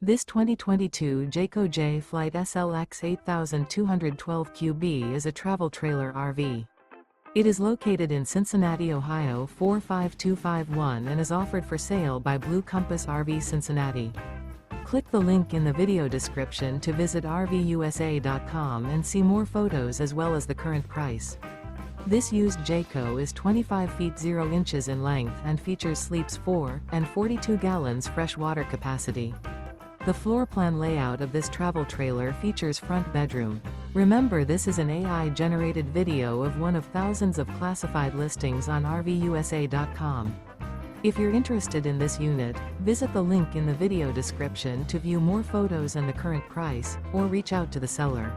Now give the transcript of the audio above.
This 2022 Jayco Jay Flight SLX 8212 QB is a travel trailer RV. It is located in Cincinnati, Ohio 45251 and is offered for sale by Blue Compass RV Cincinnati. Click the link in the video description to visit RVUSA.com and see more photos as well as the current price. This used Jayco is 25 feet 0 inches in length and features sleeps 4 and 42 gallons fresh water capacity. The floor plan layout of this travel trailer features front bedroom. Remember, this is an AI-generated video of one of thousands of classified listings on RVUSA.com. If you're interested in this unit, visit the link in the video description to view more photos and the current price, or reach out to the seller.